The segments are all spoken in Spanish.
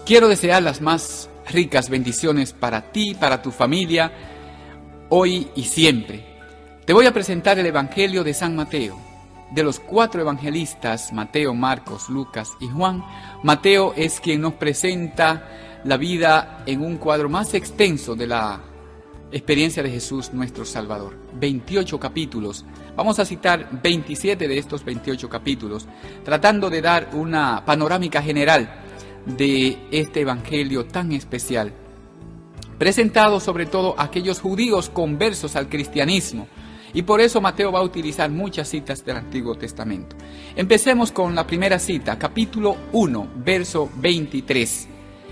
Quiero desear las más ricas bendiciones para ti, para tu familia, hoy y siempre. Te voy a presentar el Evangelio de San Mateo. De los 4 evangelistas, Mateo, Marcos, Lucas y Juan, Mateo es quien nos presenta la vida en un cuadro más extenso de la experiencia de Jesús nuestro Salvador. 28 capítulos. Vamos a citar 27 de estos 28 capítulos, tratando de dar una panorámica general de este evangelio tan especial, presentado sobre todo a aquellos judíos conversos al cristianismo, y por eso Mateo va a utilizar muchas citas del Antiguo Testamento. Empecemos con la primera cita, capítulo 1, verso 23.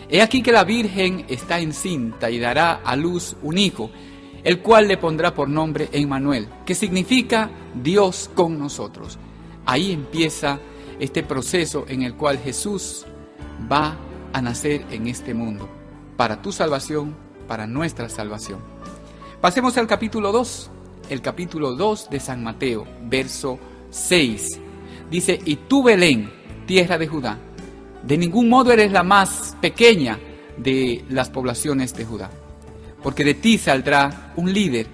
He aquí que la Virgen está encinta y dará a luz un hijo, el cual le pondrá por nombre Emmanuel, que significa Dios con nosotros. Ahí empieza este proceso en el cual Jesús va a nacer en este mundo, para tu salvación, para nuestra salvación. Pasemos al capítulo 2, el capítulo 2 de San Mateo, verso 6. Dice, y tú, Belén, tierra de Judá, de ningún modo eres la más pequeña de las poblaciones de Judá, porque de ti saldrá un líder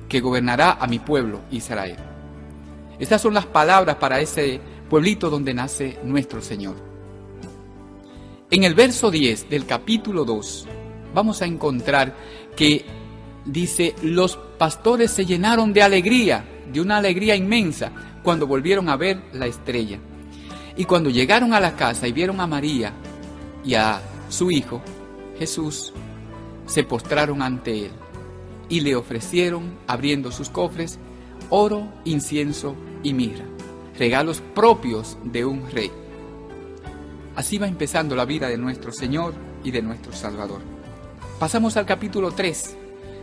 que gobernará a mi pueblo Israel. Estas son las palabras para ese pueblito donde nace nuestro Señor. En el verso 10 del capítulo 2 vamos a encontrar que dice, los pastores se llenaron de alegría, de una alegría inmensa, cuando volvieron a ver la estrella. Y cuando llegaron a la casa y vieron a María y a su hijo, Jesús, se postraron ante él y le ofrecieron, abriendo sus cofres, oro, incienso y mirra, regalos propios de un rey. Así va empezando la vida de nuestro Señor y de nuestro Salvador. Pasamos al capítulo 3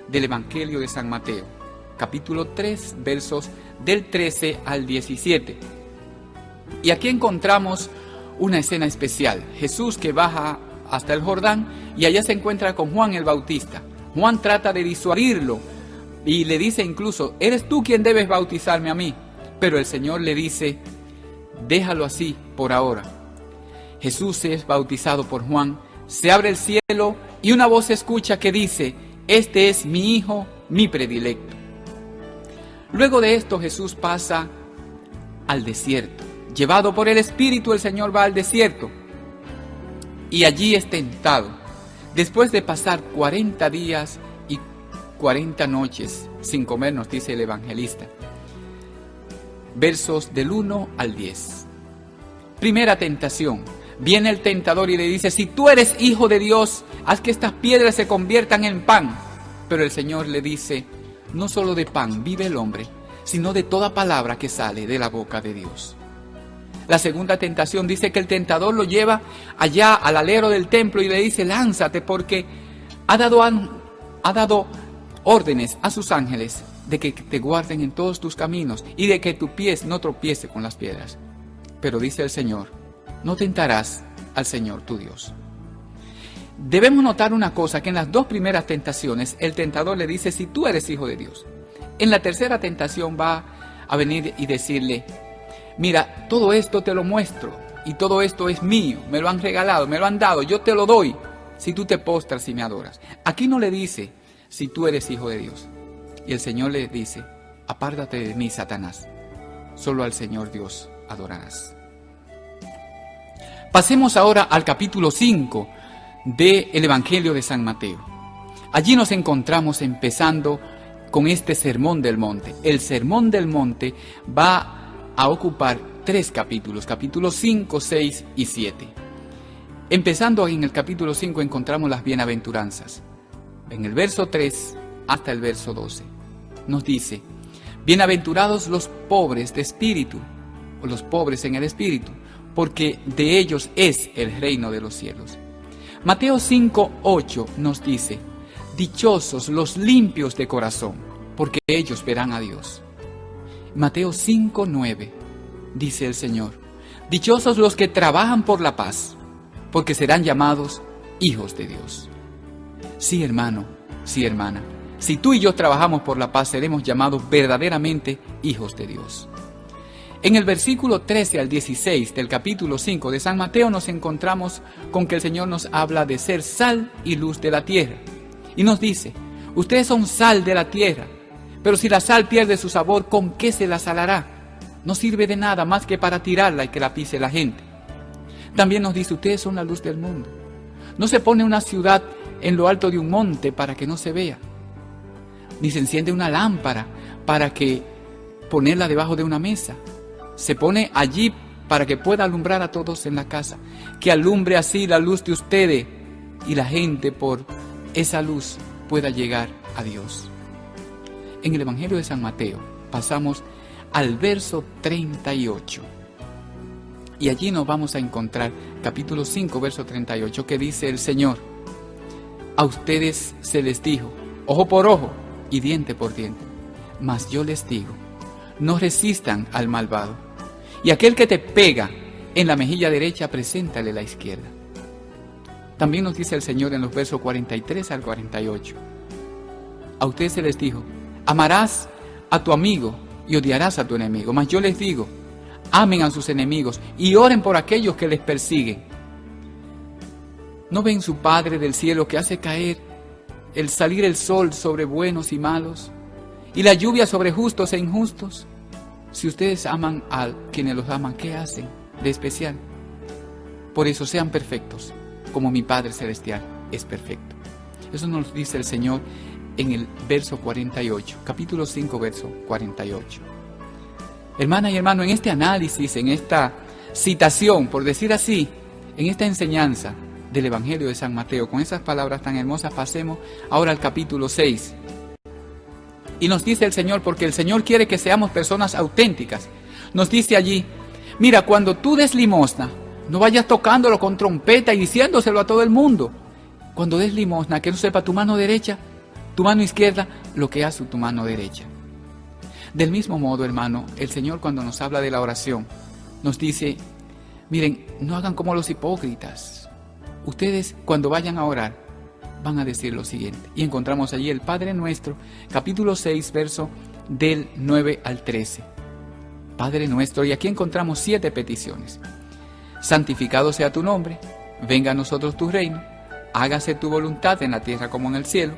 del Evangelio de San Mateo. Capítulo 3, versos del 13 al 17. Y aquí encontramos una escena especial. Jesús que baja hasta el Jordán y allá se encuentra con Juan el Bautista. Juan trata de disuadirlo y le dice incluso, ¿eres tú quien debes bautizarme a mí? Pero el Señor le dice, déjalo así por ahora. Jesús es bautizado por Juan, se abre el cielo y una voz se escucha que dice, este es mi Hijo, mi predilecto. Luego de esto Jesús pasa al desierto. Llevado por el Espíritu, el Señor va al desierto y allí es tentado. Después de pasar 40 días y 40 noches sin comer, nos dice el evangelista. Versos del 1 al 10. Primera tentación. Viene el tentador y le dice, si tú eres hijo de Dios, haz que estas piedras se conviertan en pan. Pero el Señor le dice, no solo de pan vive el hombre, sino de toda palabra que sale de la boca de Dios. La segunda tentación dice que el tentador lo lleva allá al alero del templo y le dice, lánzate porque ha dado órdenes a sus ángeles de que te guarden en todos tus caminos y de que tu pie no tropiece con las piedras. Pero dice el Señor, no tentarás al Señor tu Dios. Debemos notar una cosa, que en las 2 primeras tentaciones el tentador le dice, si tú eres hijo de Dios. En la tercera tentación va a venir y decirle, mira, todo esto te lo muestro y todo esto es mío, me lo han regalado, me lo han dado, yo te lo doy si tú te postras y me adoras. Aquí no le dice, si tú eres hijo de Dios. Y el Señor le dice, apártate de mí, Satanás, solo al Señor Dios adorarás. Pasemos ahora al capítulo 5 del Evangelio de San Mateo. Allí nos encontramos empezando con este Sermón del Monte. El Sermón del Monte va a ocupar 3 capítulos, capítulos 5, 6 y 7. Empezando en el capítulo 5 encontramos las bienaventuranzas. En el verso 3 hasta el verso 12 nos dice, bienaventurados los pobres de espíritu, o los pobres en el espíritu, porque de ellos es el reino de los cielos. Mateo 5:8 nos dice, dichosos los limpios de corazón, porque ellos verán a Dios. Mateo 5:9 dice el Señor, dichosos los que trabajan por la paz, porque serán llamados hijos de Dios. Sí, hermano, sí, hermana, si tú y yo trabajamos por la paz, seremos llamados verdaderamente hijos de Dios. En el versículo 13 al 16 del capítulo 5 de San Mateo nos encontramos con que el Señor nos habla de ser sal y luz de la tierra. Y nos dice, ustedes son sal de la tierra, pero si la sal pierde su sabor, ¿con qué se la salará? No sirve de nada más que para tirarla y que la pise la gente. También nos dice, ustedes son la luz del mundo. No se pone una ciudad en lo alto de un monte para que no se vea, ni se enciende una lámpara para que ponerla debajo de una mesa. Se pone allí para que pueda alumbrar a todos en la casa, que alumbre así la luz de ustedes y la gente por esa luz pueda llegar a Dios. En el Evangelio de San Mateo pasamos al verso 38 y allí nos vamos a encontrar capítulo 5 verso 38 que dice el Señor: a ustedes se les dijo ojo por ojo y diente por diente, mas yo les digo, no resistan al malvado. Y aquel que te pega en la mejilla derecha, preséntale la izquierda. También nos dice el Señor en los versos 43 al 48. A ustedes se les dijo, amarás a tu amigo y odiarás a tu enemigo. Mas yo les digo, amen a sus enemigos y oren por aquellos que les persiguen. ¿No ven su Padre del cielo que hace caer el salir el sol sobre buenos y malos y la lluvia sobre justos e injustos? Si ustedes aman a quienes los aman, ¿qué hacen de especial? Por eso sean perfectos, como mi Padre Celestial es perfecto. Eso nos dice el Señor en el verso 48, capítulo 5, verso 48. Hermana y hermano, en este análisis, en esta citación, por decir así, en esta enseñanza del Evangelio de San Mateo, con esas palabras tan hermosas, pasemos ahora al capítulo 6. Y nos dice el Señor, porque el Señor quiere que seamos personas auténticas. Nos dice allí, mira, cuando tú des limosna, no vayas tocándolo con trompeta y diciéndoselo a todo el mundo. Cuando des limosna, que no sepa tu mano derecha, tu mano izquierda, lo que hace tu mano derecha. Del mismo modo, hermano, el Señor cuando nos habla de la oración, nos dice, miren, no hagan como los hipócritas. Ustedes cuando vayan a orar, van a decir lo siguiente. Y encontramos allí el Padre Nuestro, capítulo 6, verso del 9 al 13. Padre Nuestro, y aquí encontramos 7 peticiones. Santificado sea tu nombre, venga a nosotros tu reino, hágase tu voluntad en la tierra como en el cielo.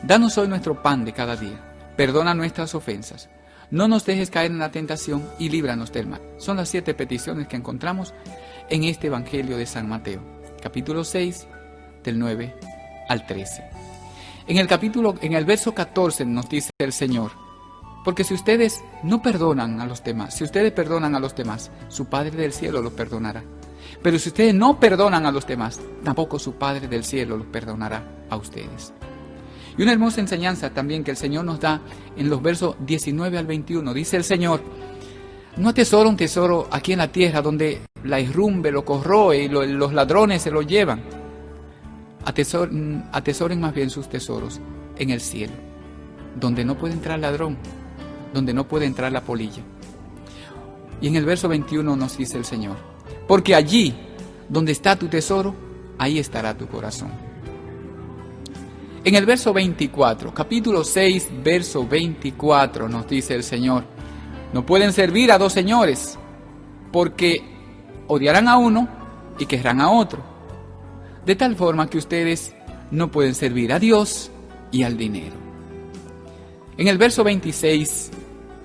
Danos hoy nuestro pan de cada día. Perdona nuestras ofensas. No nos dejes caer en la tentación y líbranos del mal. Son las 7 peticiones que encontramos en este Evangelio de San Mateo, capítulo 6, del 9 al 13. En el verso 14 nos dice el Señor, porque si ustedes no perdonan a los demás, si ustedes perdonan a los demás, su Padre del cielo los perdonará. Pero si ustedes no perdonan a los demás, tampoco su Padre del cielo los perdonará a ustedes. Y una hermosa enseñanza también que el Señor nos da en los versos 19 al 21. Dice el Señor, no atesora un tesoro aquí en la tierra donde la herrumbe lo corroe y los ladrones se lo llevan. Atesoren más bien sus tesoros en el cielo, donde no puede entrar ladrón, donde no puede entrar la polilla. Y en el verso 21 nos dice el Señor, porque allí donde está tu tesoro, ahí estará tu corazón. En el verso 24, capítulo 6, verso 24, nos dice el Señor, no pueden servir a dos señores, porque odiarán a uno y querrán a otro. De tal forma que ustedes no pueden servir a Dios y al dinero. En el verso 26,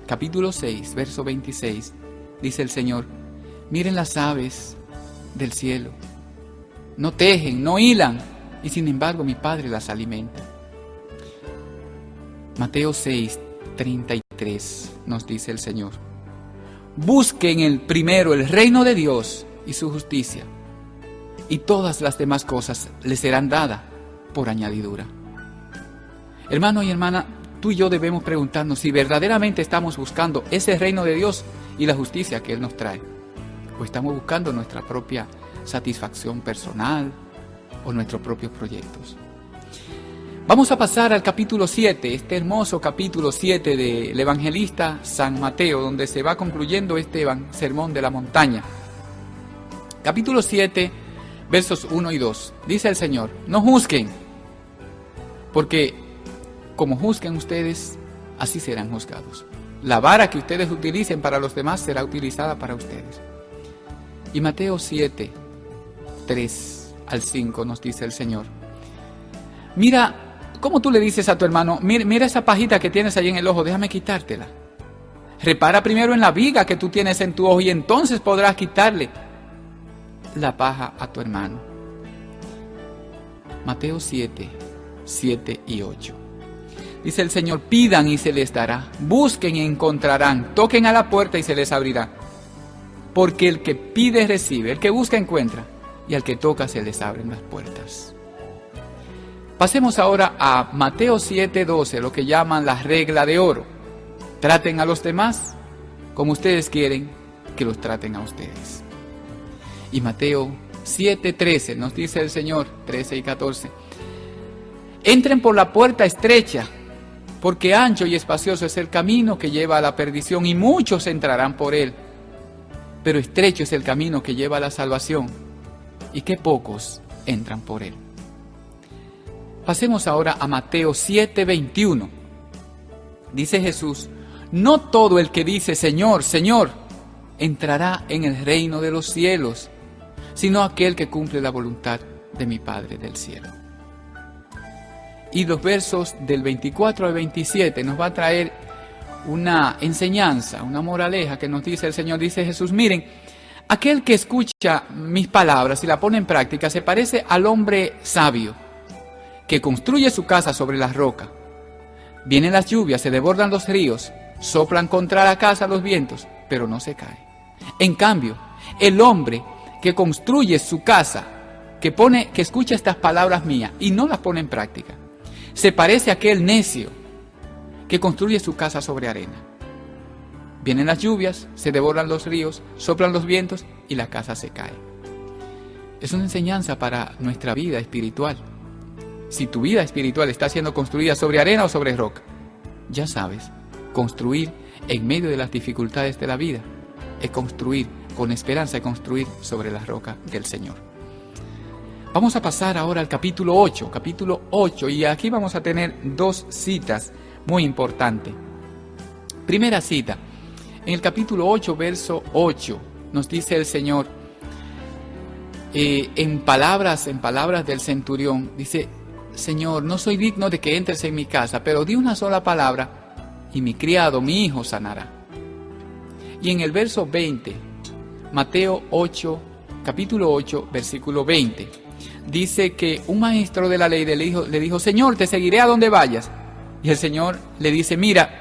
capítulo 6, verso 26, dice el Señor, miren las aves del cielo, no tejen, no hilan, y sin embargo mi Padre las alimenta. Mateo 6, 33 nos dice el Señor, busquen primero el reino de Dios y su justicia, y todas las demás cosas les serán dadas por añadidura. Hermano y hermana, tú y yo debemos preguntarnos si verdaderamente estamos buscando ese reino de Dios y la justicia que Él nos trae, o estamos buscando nuestra propia satisfacción personal o nuestros propios proyectos. Vamos a pasar al capítulo 7, este hermoso capítulo 7 del evangelista San Mateo, donde se va concluyendo este sermón de la montaña. Capítulo 7, versos 1 y 2. Dice el Señor, no juzguen, porque como juzguen ustedes, así serán juzgados. La vara que ustedes utilicen para los demás será utilizada para ustedes. Y Mateo 7, 3 al 5 nos dice el Señor: mira, ¿cómo tú le dices a tu hermano, mira esa pajita que tienes ahí en el ojo, déjame quitártela? Repara primero en la viga que tú tienes en tu ojo y entonces podrás quitarle la paja a tu hermano. Mateo 7, 7 y 8. Dice el Señor: pidan y se les dará, busquen y encontrarán, toquen a la puerta y se les abrirá. Porque el que pide recibe, el que busca encuentra, y al que toca se les abren las puertas. Pasemos ahora a Mateo 7, 12, lo que llaman la regla de oro. Traten a los demás como ustedes quieren que los traten a ustedes. Y Mateo 7, 13 nos dice el Señor, 13 y 14: entren por la puerta estrecha, porque ancho y espacioso es el camino que lleva a la perdición, y muchos entrarán por él. Pero estrecho es el camino que lleva a la salvación, y que pocos entran por él. Pasemos ahora a Mateo 7, 21. Dice Jesús: no todo el que dice Señor, Señor, entrará en el reino de los cielos, sino aquel que cumple la voluntad de mi Padre del cielo. Y los versos del 24 al 27 nos va a traer una enseñanza, una moraleja que nos dice el Señor. Dice Jesús: miren, aquel que escucha mis palabras y la pone en práctica se parece al hombre sabio que construye su casa sobre la roca. Vienen las lluvias, se desbordan los ríos, soplan contra la casa los vientos, pero no se cae. En cambio, el hombre que construye su casa, que escucha estas palabras mías y no las pone en práctica, se parece a aquel necio que construye su casa sobre arena. Vienen las lluvias, se devoran los ríos, soplan los vientos y la casa se cae. Es una enseñanza para nuestra vida espiritual. Si tu vida espiritual está siendo construida sobre arena o sobre roca, ya sabes, construir en medio de las dificultades de la vida es construir con esperanza, es construir sobre la roca del Señor. Vamos a pasar ahora al capítulo 8, y aquí vamos a tener dos citas muy importantes. Primera cita, en el capítulo 8, verso 8, nos dice el Señor, en palabras del centurión, dice: Señor, no soy digno de que entres en mi casa, pero di una sola palabra y mi criado, mi hijo, sanará. Y en el verso 20, Mateo 8, capítulo 8, versículo 20, dice que un maestro de la ley le dijo: Señor, te seguiré a donde vayas. Y el Señor le dice: mira,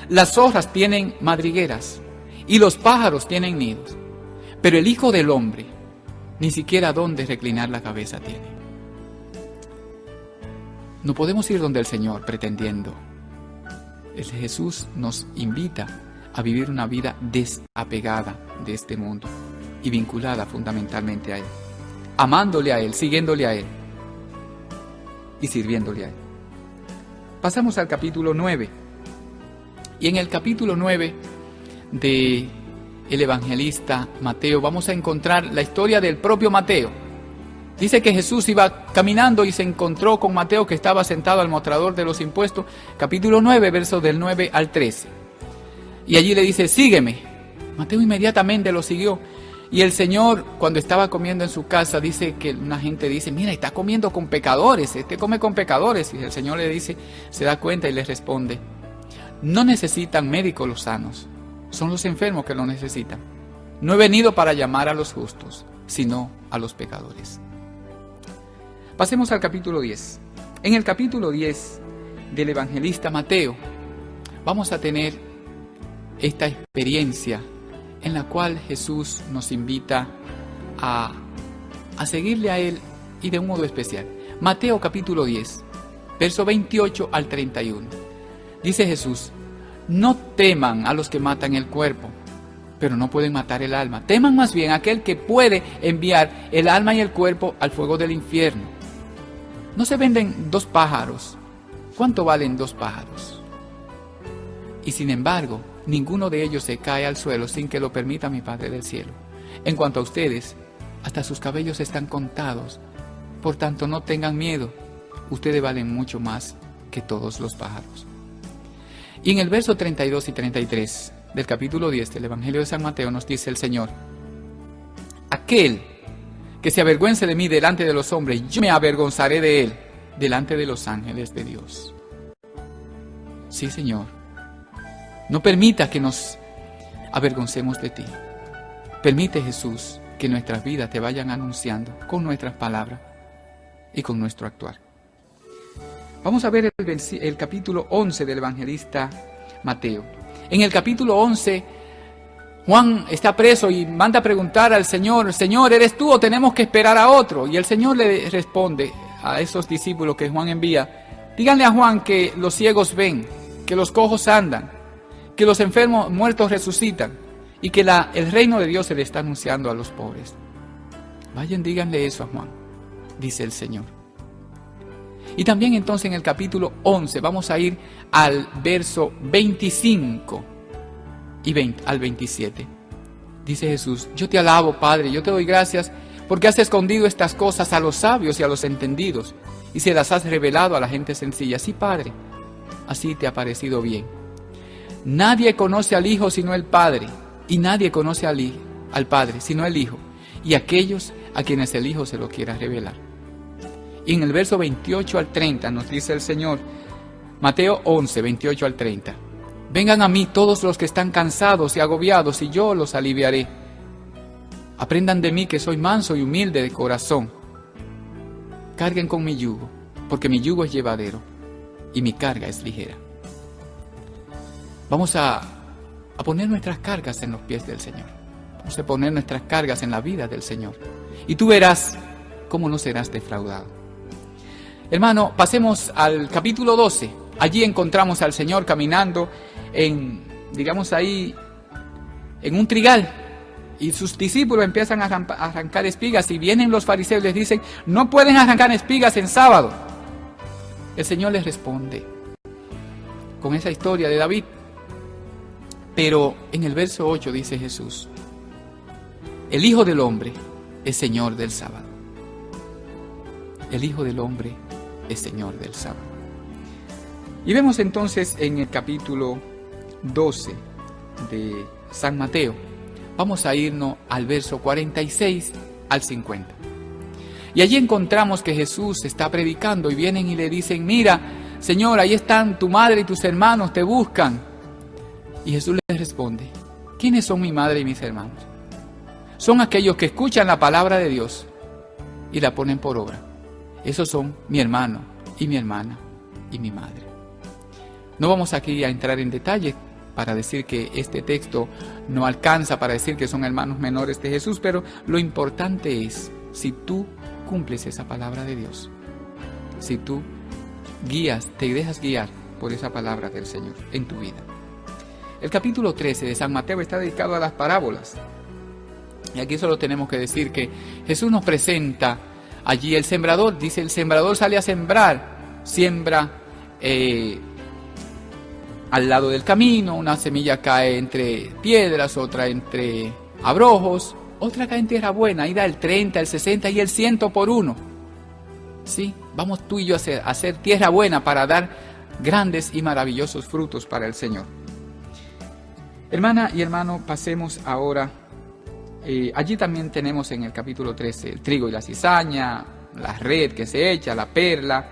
las zorras tienen madrigueras y los pájaros tienen nidos, pero el Hijo del Hombre ni siquiera dónde reclinar la cabeza tiene. No podemos ir donde el Señor pretendiendo. Jesús nos invita a vivir una vida desapegada de este mundo y vinculada fundamentalmente a Él, amándole a Él, siguiéndole a Él y sirviéndole a Él. Pasamos al capítulo 9. Y en el capítulo 9 de el evangelista Mateo vamos a encontrar la historia del propio Mateo. Dice que Jesús iba caminando y se encontró con Mateo, que estaba sentado al mostrador de los impuestos. Capítulo 9, versos del 9 al 13. Y allí le dice: sígueme. Mateo inmediatamente lo siguió. Y el Señor, cuando estaba comiendo en su casa, dice que una gente dice: mira, está comiendo con pecadores, come con pecadores. Y el Señor le dice, se da cuenta y le responde: no necesitan médicos los sanos, son los enfermos que lo necesitan. No he venido para llamar a los justos, sino a los pecadores. Pasemos al capítulo 10. En el capítulo 10 del evangelista Mateo vamos a tener esta experiencia en la cual Jesús nos invita a seguirle a Él, y de un modo especial. Mateo capítulo 10, verso 28 al 31. Dice Jesús: no teman a los que matan el cuerpo, pero no pueden matar el alma. Teman más bien a aquel que puede enviar el alma y el cuerpo al fuego del infierno. No se venden 2 pájaros. ¿Cuánto valen 2 pájaros? Y sin embargo, ninguno de ellos se cae al suelo sin que lo permita mi Padre del cielo. En cuanto a ustedes, hasta sus cabellos están contados. Por tanto, no tengan miedo. Ustedes valen mucho más que todos los pájaros. Y en el verso 32 y 33 del capítulo 10 del Evangelio de San Mateo nos dice el Señor: aquel que se avergüence de mí delante de los hombres, yo me avergonzaré de él delante de los ángeles de Dios. Sí, Señor, no permita que nos avergoncemos de ti. Permite, Jesús, que nuestras vidas te vayan anunciando con nuestras palabras y con nuestro actuar. Vamos a ver el capítulo 11 del evangelista Mateo. En el capítulo 11, Juan está preso y manda a preguntar al Señor: Señor, ¿eres tú o tenemos que esperar a otro? Y el Señor le responde a esos discípulos que Juan envía: díganle a Juan que los ciegos ven, que los cojos andan, que los enfermos muertos resucitan y que el reino de Dios se le está anunciando a los pobres. Vayan, díganle eso a Juan, dice el Señor. Y también entonces en el capítulo 11 vamos a ir al verso 25 y al 27. Dice Jesús: yo te alabo, Padre, yo te doy gracias porque has escondido estas cosas a los sabios y a los entendidos y se las has revelado a la gente sencilla. Sí, Padre, así te ha parecido bien. Nadie conoce al Hijo sino el Padre, y nadie conoce al Padre sino el Hijo, y aquellos a quienes el Hijo se lo quiera revelar. Y en el verso 28 al 30 nos dice el Señor, Mateo 11, 28 al 30: vengan a mí todos los que están cansados y agobiados, y yo los aliviaré. Aprendan de mí que soy manso y humilde de corazón. Carguen con mi yugo, porque mi yugo es llevadero y mi carga es ligera. Vamos a poner nuestras cargas en los pies del Señor. Vamos a poner nuestras cargas en la vida del Señor. Y tú verás cómo no serás defraudado. Hermano, pasemos al capítulo 12. Allí encontramos al Señor caminando en un trigal. Y sus discípulos empiezan a arrancar espigas. Y vienen los fariseos y les dicen: no pueden arrancar espigas en sábado. El Señor les responde con esa historia de David. Pero en el verso 8 dice Jesús: el Hijo del Hombre es Señor del sábado. El Hijo del Hombre es Señor del sábado. Y vemos entonces en el capítulo 12 de San Mateo, vamos a irnos al verso 46 al 50. Y allí encontramos que Jesús está predicando y vienen y le dicen: mira, Señor, ahí están tu madre y tus hermanos, te buscan. Y Jesús les responde: ¿quiénes son mi madre y mis hermanos? Son aquellos que escuchan la palabra de Dios y la ponen por obra. Esos son mi hermano y mi hermana y mi madre. No vamos aquí a entrar en detalle para decir que este texto no alcanza para decir que son hermanos menores de Jesús, pero lo importante es si tú cumples esa palabra de Dios, si tú te dejas guiar por esa palabra del Señor en tu vida. El capítulo 13 de San Mateo está dedicado a las parábolas. Y aquí solo tenemos que decir que Jesús nos presenta allí el sembrador. Dice: el sembrador sale a sembrar, siembra al lado del camino, una semilla cae entre piedras, otra entre abrojos, otra cae en tierra buena y da el 30, el 60 y el 100 por uno. Sí, vamos tú y yo a hacer tierra buena para dar grandes y maravillosos frutos para el Señor. Hermana y hermano, pasemos ahora. Allí también tenemos en el capítulo 13 el trigo y la cizaña, la red que se echa, la perla,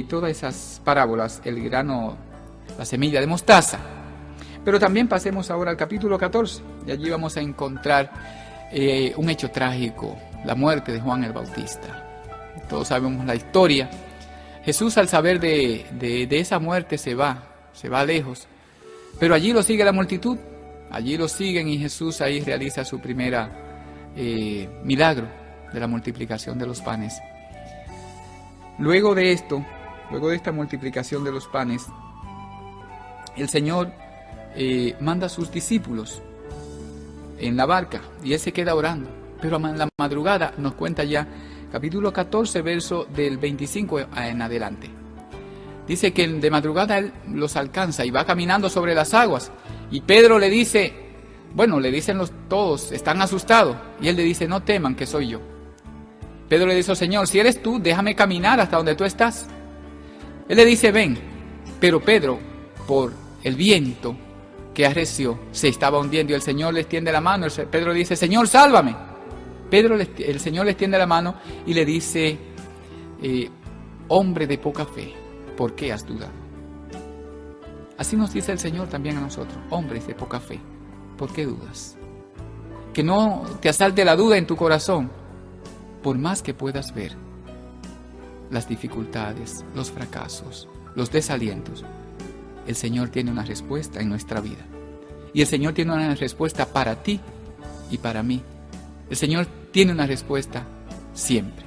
todas esas parábolas, el grano, la semilla de mostaza. Pero también pasemos ahora al capítulo 14 y allí vamos a encontrar un hecho trágico, la muerte de Juan el Bautista. Todos sabemos la historia. Jesús, al saber de esa muerte, se va lejos, pero allí lo sigue la multitud. Allí lo siguen y Jesús ahí realiza su primera milagro de la multiplicación de los panes. Luego de esta multiplicación de los panes, el Señor manda a sus discípulos en la barca y Él se queda orando. Pero en la madrugada nos cuenta ya, capítulo 14, verso del 25 en adelante. Dice que de madrugada Él los alcanza y va caminando sobre las aguas. Y Pedro le dice, le dicen todos, están asustados. Y Él le dice: no teman, que soy yo. Pedro le dice: Señor, si eres tú, déjame caminar hasta donde tú estás. Él le dice: ven. Pero Pedro, por el viento que arreció se estaba hundiendo y el Señor les tiende la mano. Pedro le dice, Señor, sálvame. El Señor les tiende la mano y le dice, hombre de poca fe, ¿por qué has dudado? Así nos dice el Señor también a nosotros, hombres de poca fe, ¿por qué dudas? Que no te asalte la duda en tu corazón, por más que puedas ver las dificultades, los fracasos, los desalientos. El Señor tiene una respuesta en nuestra vida. Y el Señor tiene una respuesta para ti y para mí. El Señor tiene una respuesta siempre.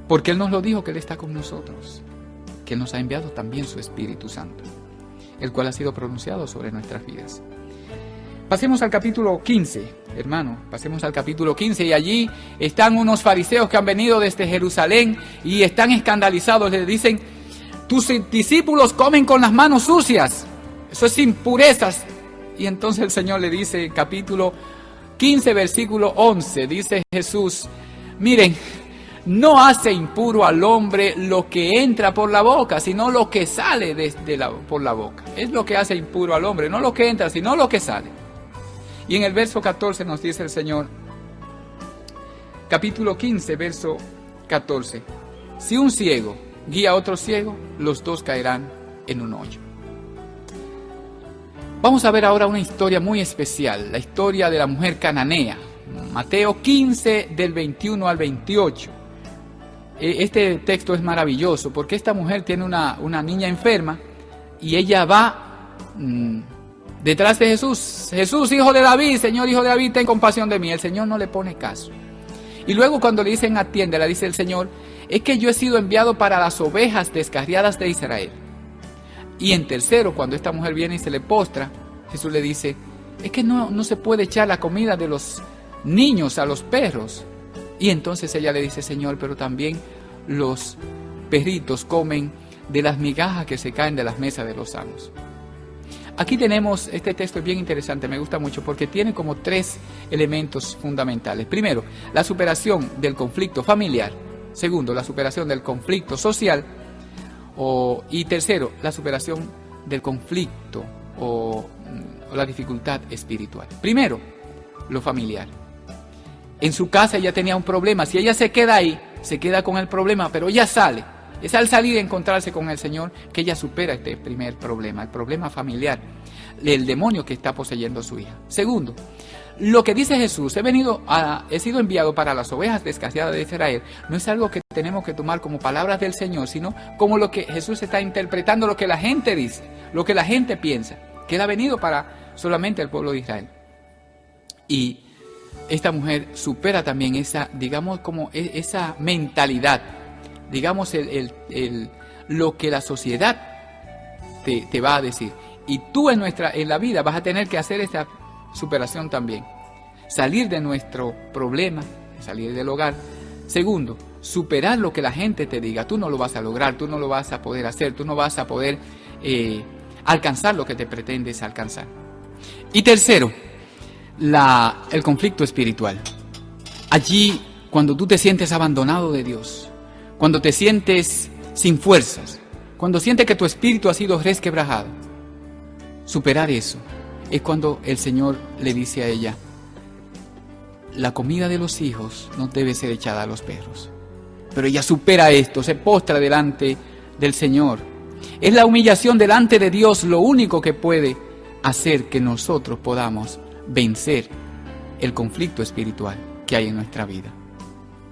Porque Él nos lo dijo, que Él está con nosotros. Que Él nos ha enviado también su Espíritu Santo, el cual ha sido pronunciado sobre nuestras vidas. Pasemos al capítulo 15, hermano. Pasemos al capítulo 15 y allí están unos fariseos que han venido desde Jerusalén y están escandalizados. Les dicen, tus discípulos comen con las manos sucias. Eso es impurezas. Y entonces el Señor le dice, capítulo 15, versículo 11, dice Jesús, miren, no hace impuro al hombre lo que entra por la boca, sino lo que sale por la boca. Es lo que hace impuro al hombre, no lo que entra, sino lo que sale. Y en el verso 14 nos dice el Señor, capítulo 15, verso 14, si un ciego guía a otro ciego, los dos caerán en un hoyo. Vamos a ver ahora una historia muy especial, la historia de la mujer cananea, Mateo 15, del 21 al 28. Este texto es maravilloso porque esta mujer tiene una niña enferma y ella va detrás de Jesús. Jesús, hijo de David, Señor, hijo de David, ten compasión de mí. El Señor no le pone caso. Y luego cuando le dicen atiéndela, dice el Señor, es que yo he sido enviado para las ovejas descarriadas de Israel. Y en tercero, cuando esta mujer viene y se le postra, Jesús le dice, es que no se puede echar la comida de los niños a los perros. Y entonces ella le dice, Señor, pero también los perritos comen de las migajas que se caen de las mesas de los amos. Aquí tenemos, este texto es bien interesante, me gusta mucho porque tiene como 3 elementos fundamentales. Primero, la superación del conflicto familiar. Segundo, la superación del conflicto social. Y tercero, la superación del conflicto o la dificultad espiritual. Primero, lo familiar. En su casa ella tenía un problema. Si ella se queda ahí, se queda con el problema, pero ella sale. Es al salir y encontrarse con el Señor que ella supera este primer problema, el problema familiar, el demonio que está poseyendo a su hija. Segundo, lo que dice Jesús, he sido enviado para las ovejas descarriadas de Israel, no es algo que tenemos que tomar como palabras del Señor, sino como lo que Jesús está interpretando, lo que la gente dice, lo que la gente piensa, que Él ha venido para solamente el pueblo de Israel. Y esta mujer supera también esa, digamos, como esa mentalidad, digamos, lo que la sociedad te va a decir. Y tú en la vida vas a tener que hacer esta superación también. Salir de nuestro problema, salir del hogar. Segundo, superar lo que la gente te diga. Tú no lo vas a lograr, tú no lo vas a poder hacer, tú no vas a poder alcanzar lo que te pretendes alcanzar. Y tercero, el conflicto espiritual. Allí, cuando tú te sientes abandonado de Dios, cuando te sientes sin fuerzas, cuando sientes que tu espíritu ha sido resquebrajado, superar eso es cuando el Señor le dice a ella, la comida de los hijos no debe ser echada a los perros. Pero ella supera esto, se postra delante del Señor. Es la humillación delante de Dios lo único que puede hacer que nosotros podamos vencer el conflicto espiritual que hay en nuestra vida.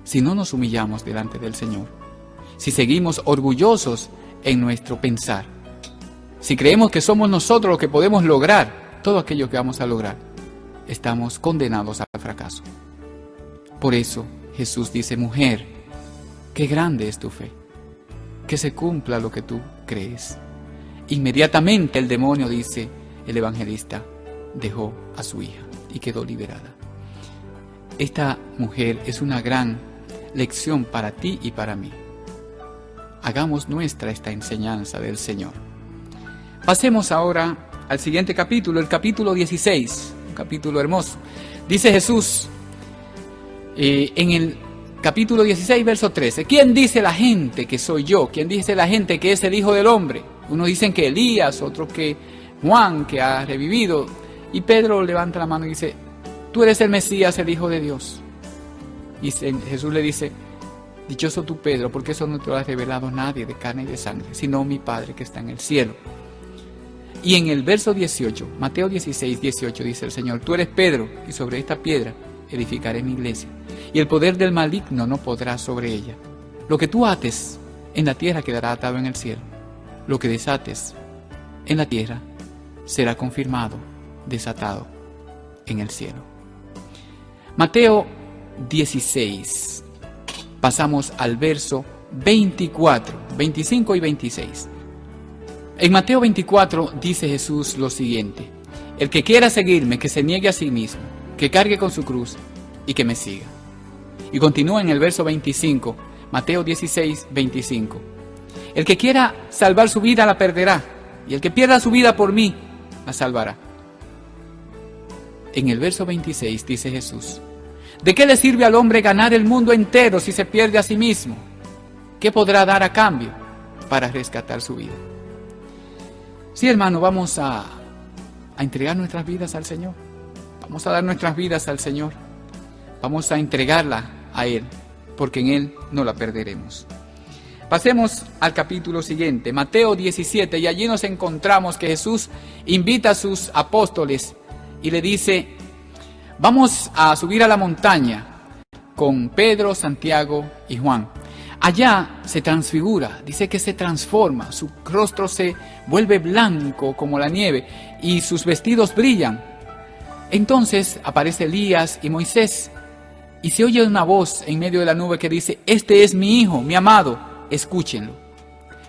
Si no nos humillamos delante del Señor, si seguimos orgullosos en nuestro pensar, si creemos que somos nosotros los que podemos lograr todo aquello que vamos a lograr, estamos condenados al fracaso. Por eso Jesús dice, mujer, qué grande es tu fe, que se cumpla lo que tú crees. Inmediatamente el demonio, dice el evangelista, dejó a su hija y quedó liberada. Esta mujer es una gran lección para ti y para mí. Hagamos nuestra esta enseñanza del Señor. Pasemos ahora al siguiente capítulo, el capítulo 16, un capítulo hermoso. Dice Jesús en el capítulo 16, verso 13, ¿quién dice la gente que soy yo? ¿Quién dice la gente que es el Hijo del Hombre? Unos dicen que Elías, otros que Juan, que ha revivido. Y Pedro levanta la mano y dice, tú eres el Mesías, el Hijo de Dios. Y Jesús le dice, dichoso tú, Pedro, porque eso no te lo ha revelado nadie de carne y de sangre, sino mi Padre que está en el cielo. Y en el verso 18, Mateo 16, 18, dice el Señor, tú eres Pedro, y sobre esta piedra edificaré mi iglesia, y el poder del maligno no podrá sobre ella. Lo que tú ates en la tierra quedará atado en el cielo. Lo que desates en la tierra será confirmado, desatado en el cielo. Mateo 16. Pasamos al verso 24, 25 y 26. En Mateo 24 dice Jesús lo siguiente: el que quiera seguirme, que se niegue a sí mismo, que cargue con su cruz y que me siga. Y continúa en el verso 25, Mateo 16, 25. El que quiera salvar su vida la perderá, y el que pierda su vida por mí la salvará. En el verso 26 dice Jesús: ¿de qué le sirve al hombre ganar el mundo entero si se pierde a sí mismo? ¿Qué podrá dar a cambio para rescatar su vida? Sí, hermano, vamos a entregar nuestras vidas al Señor. Vamos a dar nuestras vidas al Señor. Vamos a entregarla a Él, porque en Él no la perderemos. Pasemos al capítulo siguiente, Mateo 17, y allí nos encontramos que Jesús invita a sus apóstoles y le dice: vamos a subir a la montaña con Pedro, Santiago y Juan. Allá se transfigura, dice que se transforma, su rostro se vuelve blanco como la nieve y sus vestidos brillan. Entonces aparece Elías y Moisés y se oye una voz en medio de la nube que dice: este es mi hijo, mi amado, escúchenlo.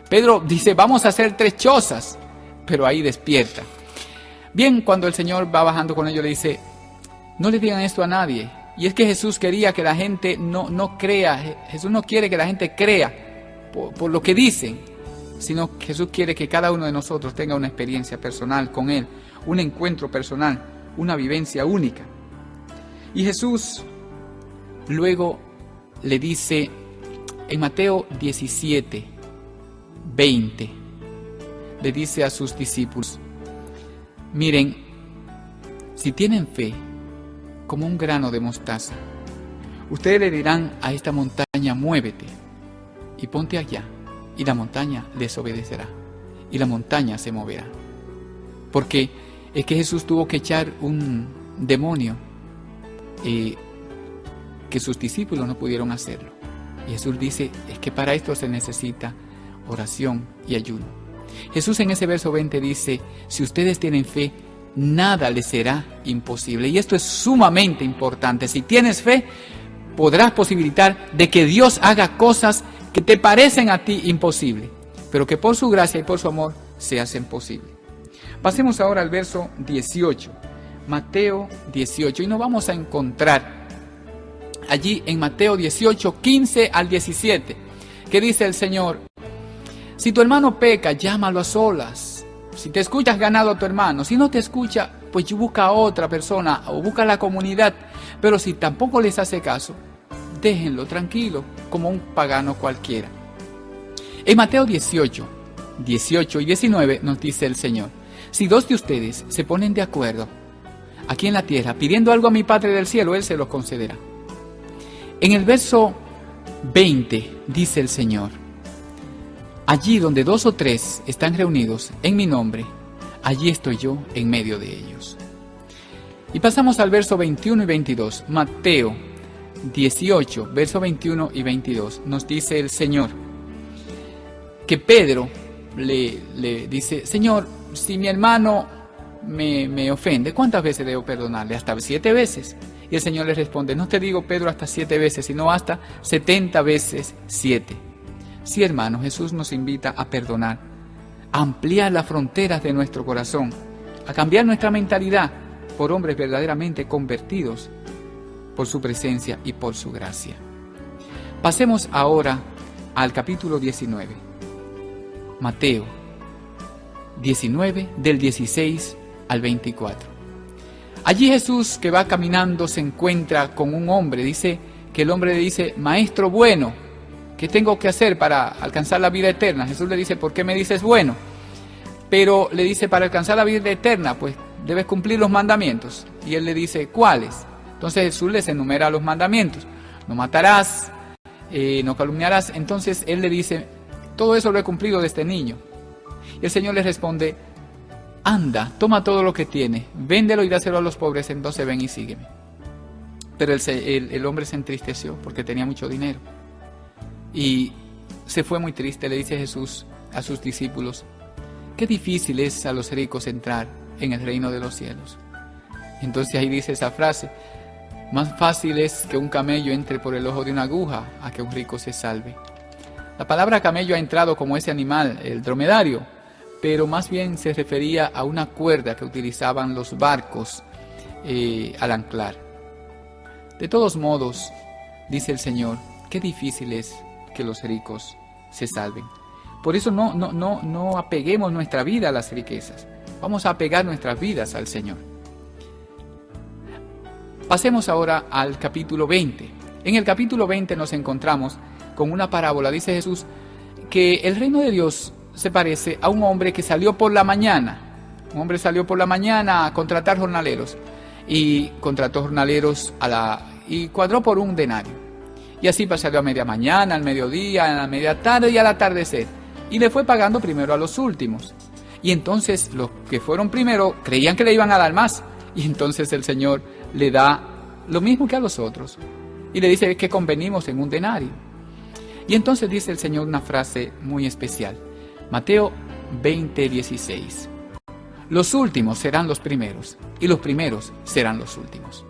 Pedro dice: vamos a hacer 3 chozas, pero ahí despierta. Bien, cuando el Señor va bajando con ellos le dice: no le digan esto a nadie. Y es que Jesús quería que la gente no crea. Jesús no quiere que la gente crea por lo que dicen, sino que Jesús quiere que cada uno de nosotros tenga una experiencia personal con Él, un encuentro personal, una vivencia única. Y Jesús luego le dice en Mateo 17, 20, le dice a sus discípulos: miren, si tienen fe como un grano de mostaza, ustedes le dirán a esta montaña: muévete y ponte allá, y la montaña les obedecerá, y la montaña se moverá. Porque es que Jesús tuvo que echar un demonio que sus discípulos no pudieron hacerlo. Y Jesús dice: es que para esto se necesita oración y ayuno. Jesús en ese verso 20 dice: si ustedes tienen fe, nada les será imposible. Y esto es sumamente importante. Si tienes fe, podrás posibilitar de que Dios haga cosas que te parecen a ti imposibles, pero que por su gracia y por su amor se hacen posibles. Pasemos ahora al verso 18, Mateo 18, y nos vamos a encontrar allí en Mateo 18, 15 al 17, que dice el Señor: si tu hermano peca, llámalo a solas. Si te escuchas, ganado a tu hermano. Si no te escucha, pues busca a otra persona o busca a la comunidad. Pero si tampoco les hace caso, déjenlo tranquilo, como un pagano cualquiera. En Mateo 18, 18 y 19 nos dice el Señor: si 2 de ustedes se ponen de acuerdo aquí en la tierra, pidiendo algo a mi Padre del cielo, Él se lo concederá. En el verso 20 dice el Señor: allí donde 2 o 3 están reunidos en mi nombre, allí estoy yo en medio de ellos. Y pasamos al verso 21 y 22. Mateo 18, verso 21 y 22. Nos dice el Señor que Pedro le dice: Señor, si mi hermano me ofende, ¿cuántas veces debo perdonarle? Hasta 7 veces. Y el Señor le responde: no te digo, Pedro, hasta 7 veces, sino hasta 70 veces 7. Sí, hermano, Jesús nos invita a perdonar, a ampliar las fronteras de nuestro corazón, a cambiar nuestra mentalidad por hombres verdaderamente convertidos por su presencia y por su gracia. Pasemos ahora al capítulo 19. Mateo 19, del 16 al 24. Allí Jesús, que va caminando, se encuentra con un hombre. Dice que el hombre le dice: maestro bueno, ¿qué tengo que hacer para alcanzar la vida eterna? Jesús le dice: ¿por qué me dices bueno? pero le dice, para alcanzar la vida eterna, pues debes cumplir los mandamientos. Y él le dice, ¿cuáles? Entonces Jesús les enumera los mandamientos. No matarás, no calumniarás. Entonces él le dice, todo eso lo he cumplido desde niño. Y el Señor le responde, anda, toma todo lo que tienes, véndelo y dáselo a los pobres, entonces ven y sígueme. Pero el hombre se entristeció porque tenía mucho dinero. Y se fue muy triste. Le dice Jesús a sus discípulos, qué difícil es a los ricos entrar en el reino de los cielos. Entonces ahí dice esa frase, más fácil es que un camello entre por el ojo de una aguja a que un rico se salve. La palabra camello ha entrado como ese animal, el dromedario, pero más bien se refería a una cuerda que utilizaban los barcos al anclar. De todos modos, dice el Señor, qué difícil es que los ricos se salven. Por eso no apeguemos nuestra vida a las riquezas. Vamos a apegar nuestras vidas al Señor. Pasemos ahora al capítulo 20. En el capítulo 20 nos encontramos con una parábola. Dice Jesús que el reino de Dios se parece a un hombre que salió por la mañana. Un hombre salió por la mañana a contratar jornaleros. Y contrató jornaleros y cuadró por un denario. Y así salió a media mañana, al mediodía, a la media tarde y al atardecer. Y le fue pagando primero a los últimos. Y entonces los que fueron primero creían que le iban a dar más. Y entonces el Señor le da lo mismo que a los otros. Y le dice que convenimos en un denario. Y entonces dice el Señor una frase muy especial. Mateo 20:16. Los últimos serán los primeros y los primeros serán los últimos.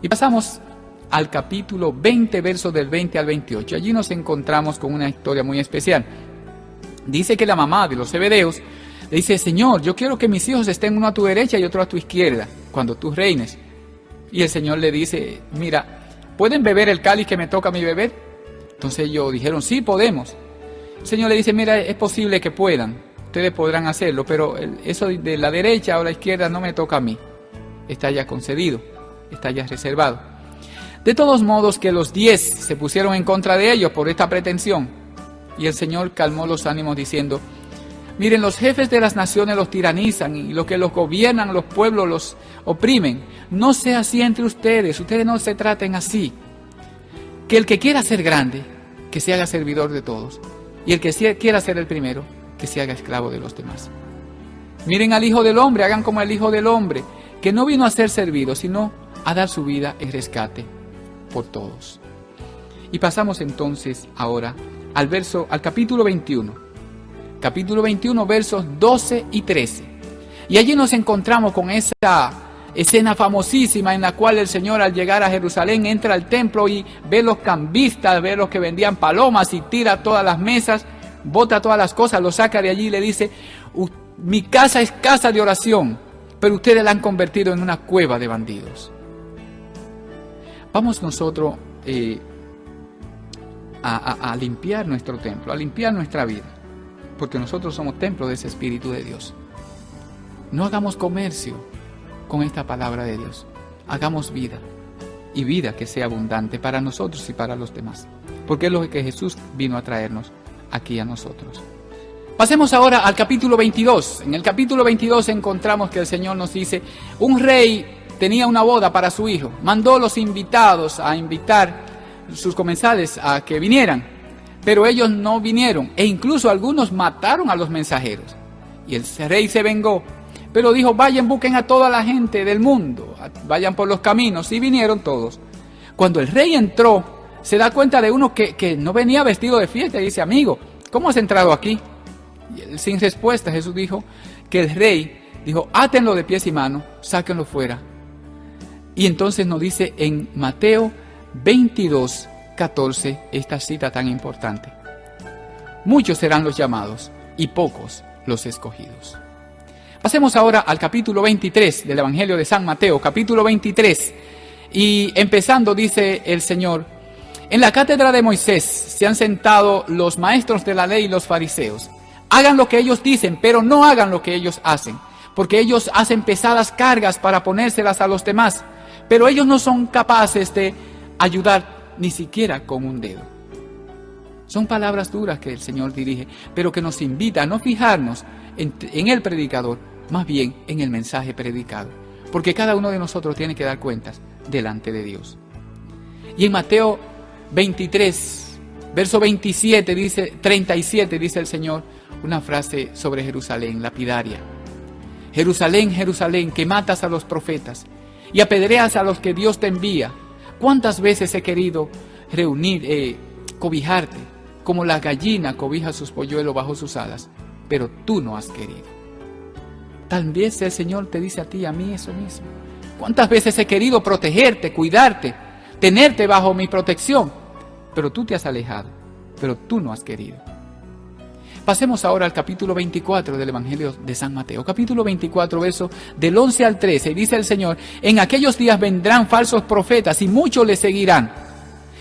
Y pasamos al capítulo 20, versos del 20 al 28. Allí nos encontramos con una historia muy especial. Dice que la mamá de los Zebedeos le dice, Señor, yo quiero que mis hijos estén uno a tu derecha y otro a tu izquierda, cuando tú reines. Y el Señor le dice, mira, ¿pueden beber el cáliz que me toca a mí beber? Entonces ellos dijeron, sí, podemos. El Señor le dice, mira, es posible que puedan, ustedes podrán hacerlo, pero eso de la derecha o la izquierda no me toca a mí. Está ya concedido, está ya reservado. De todos modos que los 10 se pusieron en contra de ellos por esta pretensión. Y el Señor calmó los ánimos diciendo, miren, los jefes de las naciones los tiranizan y los que los gobiernan, los pueblos los oprimen. No sea así entre ustedes no se traten así. Que el que quiera ser grande, que se haga servidor de todos. Y el que quiera ser el primero, que se haga esclavo de los demás. Miren al Hijo del Hombre, hagan como el Hijo del Hombre, que no vino a ser servido, sino a dar su vida en rescate por todos. Y pasamos entonces ahora al capítulo 21. Capítulo 21, versos 12 y 13. Y allí nos encontramos con esa escena famosísima en la cual el Señor, al llegar a Jerusalén, entra al templo y ve los cambistas, ve los que vendían palomas y tira todas las mesas, bota todas las cosas, lo saca de allí y le dice, mi casa es casa de oración, pero ustedes la han convertido en una cueva de bandidos. Vamos nosotros a limpiar nuestro templo, a limpiar nuestra vida, porque nosotros somos templo de ese Espíritu de Dios. No hagamos comercio con esta palabra de Dios, hagamos vida, y vida que sea abundante para nosotros y para los demás, porque es lo que Jesús vino a traernos aquí a nosotros. Pasemos ahora al capítulo 22. En el capítulo 22 encontramos que el Señor nos dice, un rey tenía una boda para su hijo, mandó los invitados a invitar sus comensales a que vinieran, pero ellos no vinieron, e incluso algunos mataron a los mensajeros. Y el rey se vengó, pero dijo, vayan, busquen a toda la gente del mundo, vayan por los caminos, y vinieron todos. Cuando el rey entró, se da cuenta de uno que no venía vestido de fiesta, y dice, amigo, ¿cómo has entrado aquí? Y él, sin respuesta, Jesús dijo que el rey dijo, átenlo de pies y manos, sáquenlo fuera. Y entonces nos dice en Mateo 22:14 esta cita tan importante. Muchos serán los llamados y pocos los escogidos. Pasemos ahora al capítulo 23 del Evangelio de San Mateo, capítulo 23. Y empezando dice el Señor, en la cátedra de Moisés se han sentado los maestros de la ley y los fariseos. Hagan lo que ellos dicen, pero no hagan lo que ellos hacen, porque ellos hacen pesadas cargas para ponérselas a los demás, pero ellos no son capaces de ayudar ni siquiera con un dedo. Son palabras duras que el Señor dirige, pero que nos invita a no fijarnos en el predicador, más bien en el mensaje predicado. Porque cada uno de nosotros tiene que dar cuentas delante de Dios. Y en Mateo 23, verso 37 dice el Señor una frase sobre Jerusalén, lapidaria. Jerusalén, Jerusalén, que matas a los profetas y apedreas a los que Dios te envía. ¿Cuántas veces he querido cobijarte, como la gallina cobija sus polluelos bajo sus alas, pero tú no has querido? Tal vez el Señor te dice a ti y a mí eso mismo. ¿Cuántas veces he querido protegerte, cuidarte, tenerte bajo mi protección? Pero tú te has alejado, pero tú no has querido. Pasemos ahora al capítulo 24 del Evangelio de San Mateo. Capítulo 24, verso del 11 al 13. Dice el Señor: en aquellos días vendrán falsos profetas y muchos les seguirán.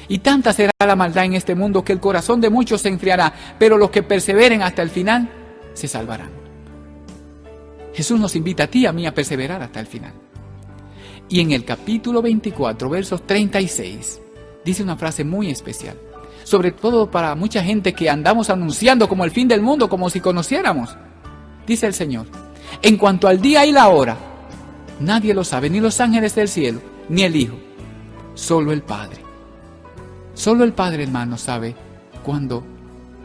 Y tanta será la maldad en este mundo que el corazón de muchos se enfriará, pero los que perseveren hasta el final se salvarán. Jesús nos invita a ti y a mí a perseverar hasta el final. Y en el capítulo 24, versos 36, dice una frase muy especial. Sobre todo para mucha gente que andamos anunciando como el fin del mundo, como si conociéramos. Dice el Señor: en cuanto al día y la hora, nadie lo sabe, ni los ángeles del cielo, ni el Hijo, solo el Padre. Solo el Padre, hermano, sabe cuándo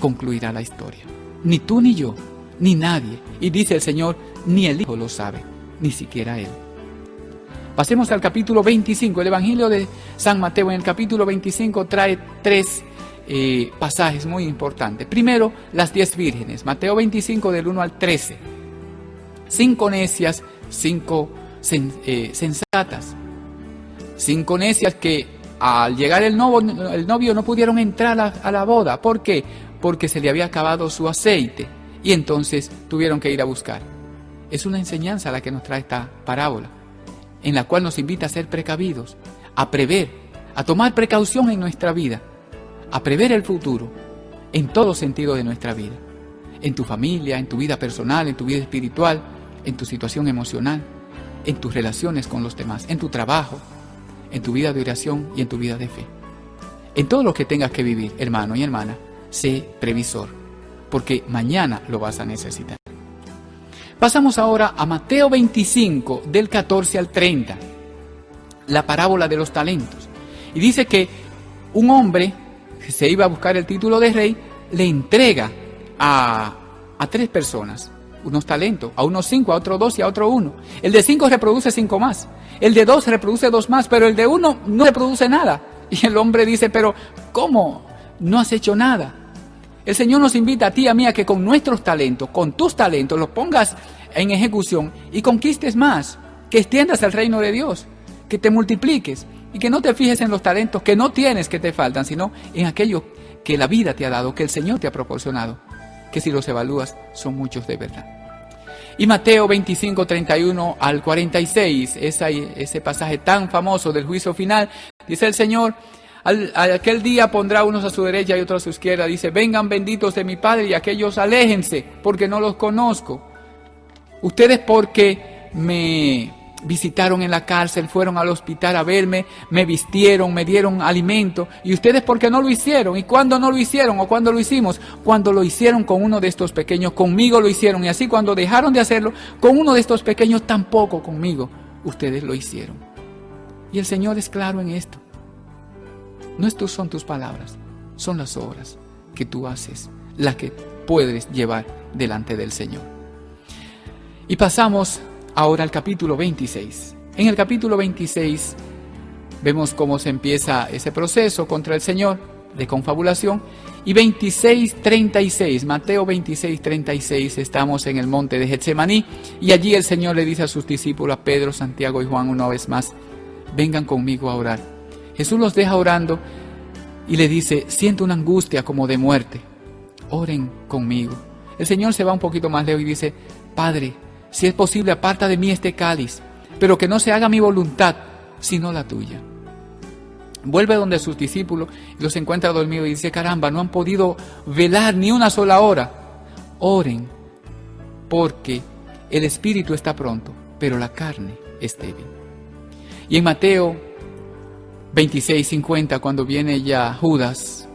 concluirá la historia. Ni tú ni yo, ni nadie. Y dice el Señor, ni el Hijo lo sabe, ni siquiera Él. Pasemos al capítulo 25. El Evangelio de San Mateo en el capítulo 25 trae tres pasajes muy importantes. Primero, las 10 vírgenes. Mateo 25 del 1 al 13. 5 necias, 5 sensatas. 5 necias que al llegar el novio no pudieron entrar a la boda. ¿Por qué? Porque se le había acabado su aceite y entonces tuvieron que ir a buscar. Es una enseñanza la que nos trae esta parábola, en la cual nos invita a ser precavidos, a prever, a tomar precaución en nuestra vida, a prever el futuro en todo sentido de nuestra vida, en tu familia, en tu vida personal, en tu vida espiritual, en tu situación emocional, en tus relaciones con los demás, en tu trabajo, en tu vida de oración y en tu vida de fe. En todo lo que tengas que vivir, hermano y hermana, sé previsor, porque mañana lo vas a necesitar. Pasamos ahora a Mateo 25, del 14 al 30, la parábola de los talentos. Y dice que un hombre que se iba a buscar el título de rey, le entrega a 3 personas unos talentos, a unos 5, a otros 2 y a otro 1. El de 5 reproduce 5 más, el de 2 reproduce 2 más, pero el de 1 no reproduce nada. Y el hombre dice, pero ¿cómo? No has hecho nada. El Señor nos invita a ti y a mí a que con nuestros talentos, con tus talentos, los pongas en ejecución y conquistes más, que extiendas el reino de Dios, que te multipliques y que no te fijes en los talentos que no tienes que te faltan, sino en aquello que la vida te ha dado, que el Señor te ha proporcionado, que si los evalúas son muchos de verdad. Y Mateo 25, 31 al 46, ese pasaje tan famoso del juicio final, dice el Señor: aquel día pondrá unos a su derecha y otros a su izquierda. Dice: vengan benditos de mi Padre, y aquellos aléjense, porque no los conozco. Ustedes, porque me visitaron en la cárcel, fueron al hospital a verme, me vistieron, me dieron alimento. Y ustedes, porque no lo hicieron. ¿Y cuándo no lo hicieron? ¿O cuándo lo hicimos? Cuando lo hicieron con uno de estos pequeños, conmigo lo hicieron. Y así, cuando dejaron de hacerlo con uno de estos pequeños, tampoco conmigo ustedes lo hicieron. Y el Señor es claro en esto. No son tus palabras, son las obras que tú haces, las que puedes llevar delante del Señor. Y pasamos ahora al capítulo 26. En el capítulo 26 vemos cómo se empieza ese proceso contra el Señor de confabulación. Y 26:36, Mateo 26:36, estamos en el monte de Getsemaní, y allí el Señor le dice a sus discípulos, a Pedro, Santiago y Juan, una vez más: vengan conmigo a orar. Jesús los deja orando y le dice: siento una angustia como de muerte, oren conmigo. El Señor se va un poquito más lejos y dice: Padre, si es posible, aparta de mí este cáliz, pero que no se haga mi voluntad, sino la tuya. Vuelve donde sus discípulos y los encuentra dormidos y dice: caramba, no han podido velar ni una sola hora. Oren, porque el espíritu está pronto, pero la carne es débil. Y en Mateo 26:50, cuando viene ya Judas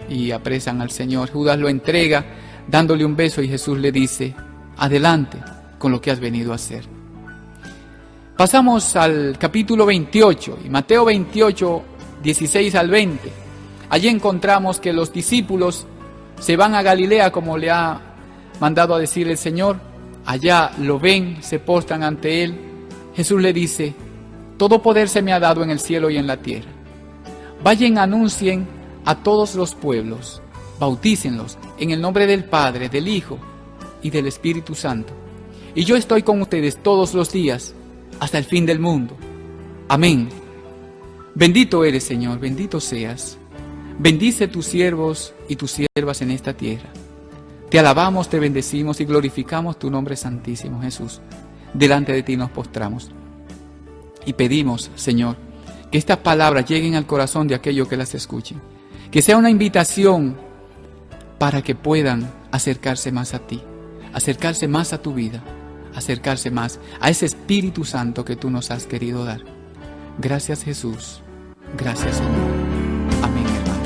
y apresan al Señor. Judas lo entrega dándole un beso y Jesús le dice: adelante con lo que has venido a hacer. Pasamos al capítulo 28, y Mateo 28, 16 al 20. Allí encontramos que los discípulos se van a Galilea como le ha mandado a decir el Señor. Allá lo ven, se postran ante Él. Jesús le dice: todo poder se me ha dado en el cielo y en la tierra. Vayan, anuncien a todos los pueblos, bautícenlos en el nombre del Padre, del Hijo y del Espíritu Santo. Y yo estoy con ustedes todos los días, hasta el fin del mundo. Amén. Bendito eres, Señor, bendito seas. Bendice tus siervos y tus siervas en esta tierra. Te alabamos, te bendecimos y glorificamos tu nombre santísimo, Jesús. Delante de ti nos postramos y pedimos, Señor, que estas palabras lleguen al corazón de aquellos que las escuchen. Que sea una invitación para que puedan acercarse más a ti, acercarse más a tu vida, acercarse más a ese Espíritu Santo que tú nos has querido dar. Gracias, Jesús. Gracias, Señor. Amén, hermano.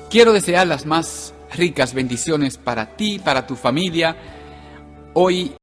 Quiero desear las más ricas bendiciones para ti, para tu familia, hoy